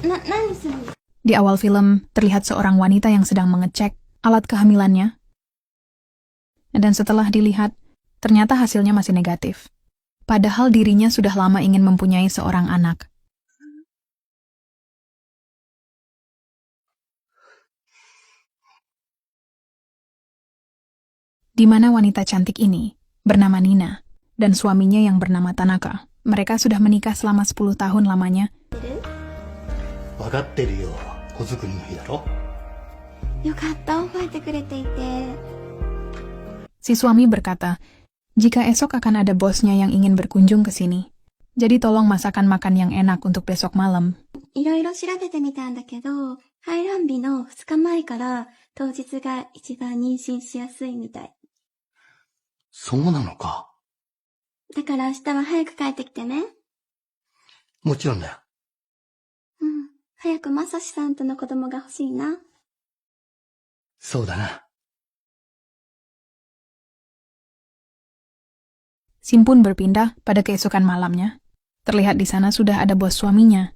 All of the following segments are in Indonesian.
何する？ Di awal film, terlihat seorang wanita yang sedang mengecek alat kehamilannya. Dan setelah dilihat, ternyata hasilnya masih negatif. Padahal dirinya sudah lama ingin mempunyai seorang anak. Di mana wanita cantik ini bernama Nina dan suaminya yang bernama Tanaka. Mereka sudah menikah selama 10 tahun lamanya. 分かってるよ、子作りの日だろ。よかった、覚えてくれていて。 Si suami berkata, jika esok akan ada bosnya yang ingin berkunjung ke sini, jadi tolong masakan makan yang enak untuk besok malam. いろいろ調べてみたんだけど、排卵日の2日前から当日が一番妊娠しやすいみたい。そうなのか。だから明日は早く帰ってきてね。もちろんだよ。うん。早くまさしさんとの子供が欲しいな。そうだな。Sim pun berpindah pada keesokan malamnya. Terlihat di sana sudah ada bos suaminya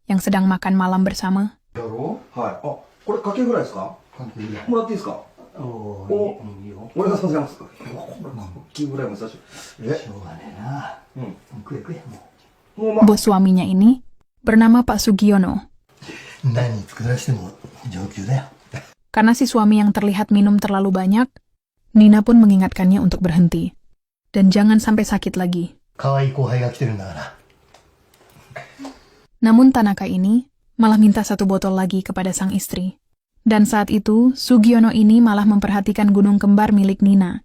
yang sedang makan malam bersama. やろう。はい。あ、これかけぐらいですか？もらっていいですか？お、いいよ。おめでとうございます。これかけぐらいも久しぶり。しょうがねえな。食え食え、ももうまあ。 Bos suaminya ini bernama Pak Sugiono. 何作らせても上級だよ。 Karena si suami yang terlihat minum terlalu banyak, Nina pun mengingatkannya untuk berhenti. Dan jangan sampai sakit lagi. 可愛い後輩が来てるんだから。 Namun Tanaka ini malah minta 1 botol lagi kepada sang istri. Dan saat itu, Sugiono ini malah memperhatikan gunung kembar milik Nina.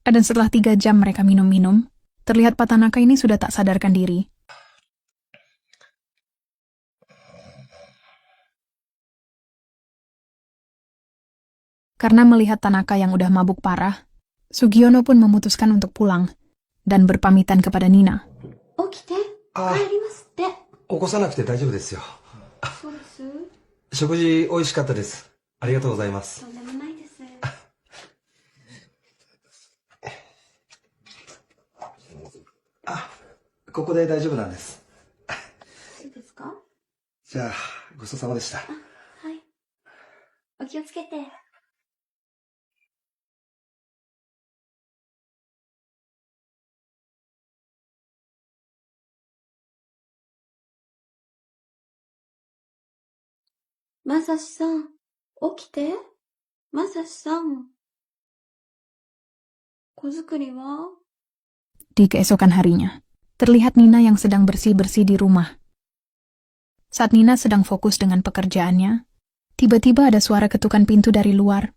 Dan setelah 3 jam mereka minum-minum, terlihat Pak Tanaka ini sudah tak sadarkan diri. Karena melihat Tanaka yang udah mabuk parah, Sugiono pun memutuskan untuk pulang dan berpamitan kepada Nina. 起きて。帰りますって。起こさなくて大丈夫ですよ。そうです。食事美味しかったです。ありがとうございます。とんでもないです。あ、ここで大丈夫なんです。そうですか？じゃあ、ごちそうさまでした。はい。お気をつけて。まさしさん、起きて。まさしさん。子作りは？ Di keesokan harinya, terlihat Nina yang sedang bersih-bersih di rumah. Saat Nina sedang fokus dengan pekerjaannya, tiba-tiba ada suara ketukan pintu dari luar.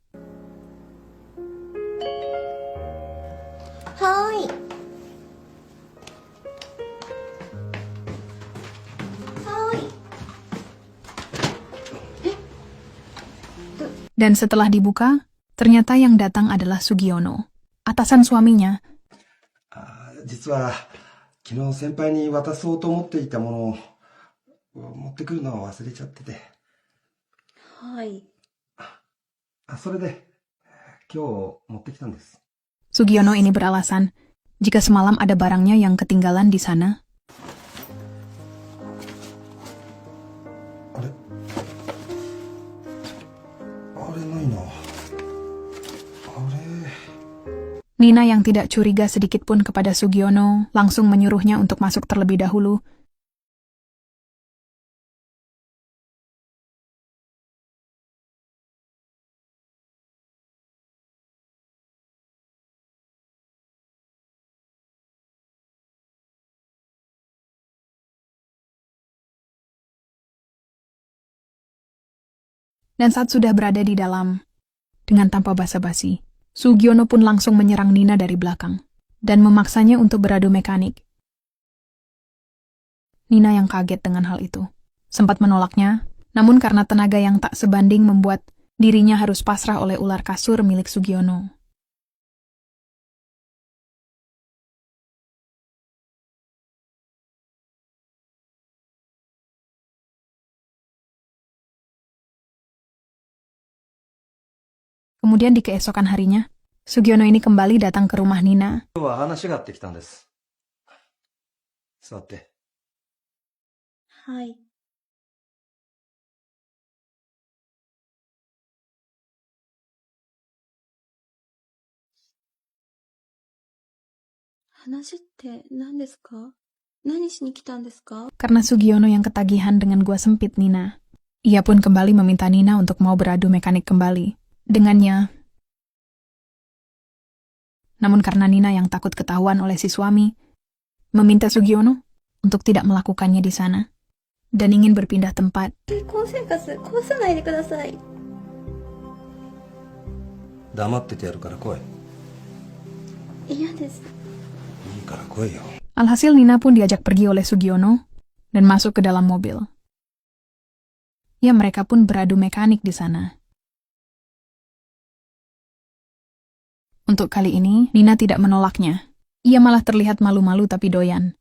はーい。はーい。 Dan setelah dibuka, ternyata yang datang adalah Sugiono, atasan suaminya. 実は、昨日先輩に渡そうと思っていたものを持ってくるのを忘れちゃってて。はい。それで、今日持ってきたんです。 Sugiono ini beralasan, jika semalam ada barangnya yang ketinggalan di sana. あれないな。あれ。 Nina yang tidak curiga sedikit pun kepada Sugiono langsung menyuruhnya untuk masuk terlebih dahulu. Dan saat sudah berada di dalam, dengan tanpa basa-basi, Sugiono pun langsung menyerang Nina dari belakang dan memaksanya untuk beradu mekanik. Nina yang kaget dengan hal itu, sempat menolaknya, namun karena tenaga yang tak sebanding membuat dirinya harus pasrah oleh ular kasur milik Sugiono. Kemudian di keesokan harinya, Sugiono ini kembali datang ke rumah Nina. 今日は話があってきたんです。座って。はい。話って何ですか？何しに来たんですか？ Karena Sugiono yang ketagihan dengan gua sempit Nina, ia pun kembali meminta Nina untuk mau beradu mekanik kembali dengannya. Namun karena Nina yang takut ketahuan oleh si suami, meminta Sugiono untuk tidak melakukannya di sana dan ingin berpindah tempat. 婚生活壊さないでください。黙っててやるから来い。嫌です。いいから来いよ。 Alhasil Nina pun diajak pergi oleh Sugiono dan masuk ke dalam mobil. Ya, mereka pun beradu mekanik di sana. Untuk kali ini, Nina tidak menolaknya. Ia malah terlihat malu-malu tapi doyan.